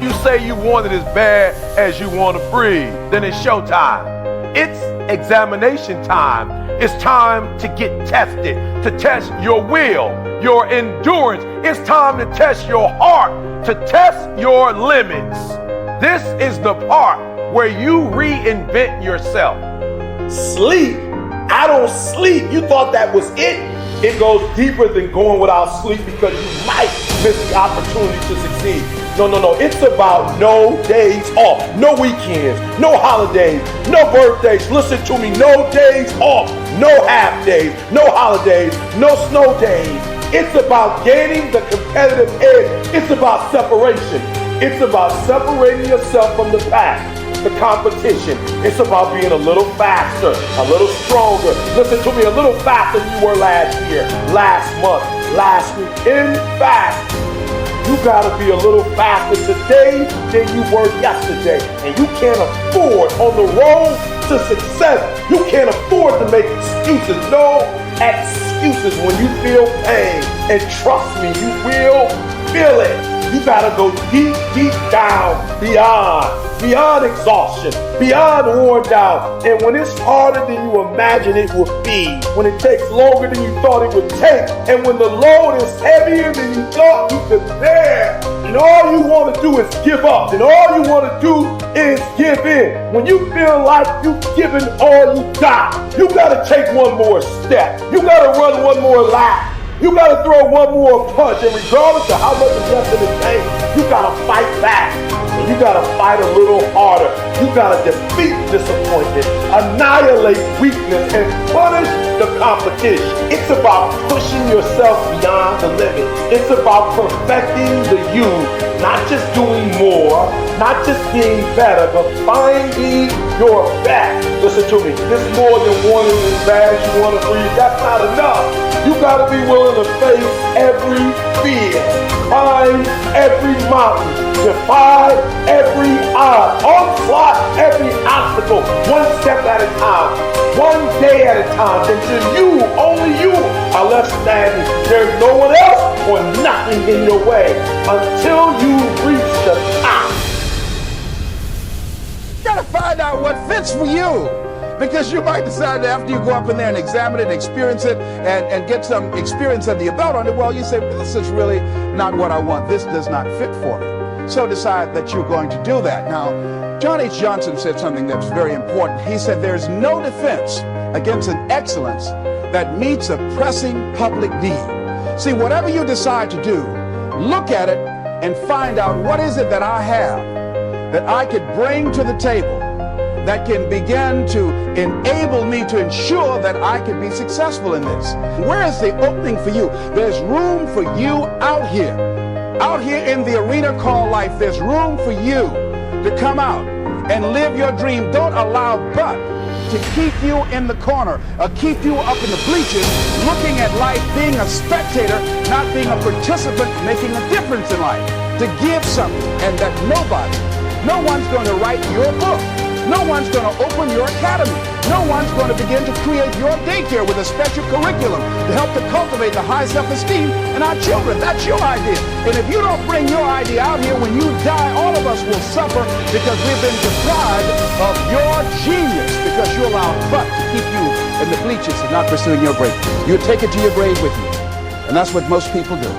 You say you want it as bad as you want to breathe. Then it's showtime. It's examination time. It's time to get tested, to test your will, your endurance. It's time to test your heart, to test your limits. This is the part where you reinvent yourself. Sleep? I don't sleep. You thought that was it? It goes deeper than going without sleep because you might miss the opportunity to succeed. No. It's about no days off, no weekends, no holidays, no birthdays. Listen to me, no days off, no half days, no holidays, no snow days. It's about gaining the competitive edge. It's about separation. It's about separating yourself from the pack, the competition. It's about being a little faster, a little stronger. Listen to me, a little faster than you were last year, last month, last week. In fact, you gotta be a little faster today than you were yesterday. And you can't afford, on the road to success, you can't afford to make excuses. No excuses when you feel pain. And trust me, you will feel it. You gotta go deep, deep down, beyond exhaustion, beyond worn down. And when it's harder than you imagine it will be, when it takes longer than you thought it would take, and when the load is heavier than you thought you could bear, and all you want to do is give up, and all you want to do is give in. When you feel like you've given all you got, you gotta take one more step. You gotta run one more lap. You gotta throw one more punch, and regardless of how much is left in the tank, you gotta fight back. And you gotta fight a little harder. You gotta defeat disappointment, annihilate weakness, and punish the competition. It's about pushing yourself beyond the limit. It's about perfecting the you, not just doing more, not just being better, but finding your best. Listen to me, this more than wanting as bad as you want to breathe. That's not enough. You gotta be willing to face every fear, climb every mountain, defy every odd, onslaught every obstacle, one step at a time, one day at a time, until you, only you, are left standing. There's no one else or nothing in your way until you reach the top. You gotta find out what fits for you. Because you might decide that after you go up in there and examine it and experience it and get some experience under your belt on it, well, you say, this is really not what I want. This does not fit for me. So decide that you're going to do that. Now, John H. Johnson said something that's very important. He said, there's no defense against an excellence that meets a pressing public need. See, whatever you decide to do, look at it and find out what is it that I have that I could bring to the table that can begin to enable me to ensure that I can be successful in this. Where is the opening for you? There's room for you out here in the arena called life. There's room for you to come out and live your dream. Don't allow but to keep you in the corner or keep you up in the bleachers looking at life, being a spectator, not being a participant, making a difference in life, to give something, and that no one's going to write your book. No one's going to open your academy. No one's going to begin to create your daycare with a special curriculum to help to cultivate the high self-esteem in our children. That's your idea. And if you don't bring your idea out here, when you die, all of us will suffer because we've been deprived of your genius because you allow but to keep you in the bleachers and not pursuing your greatness. You take it to your grave with you. And that's what most people do.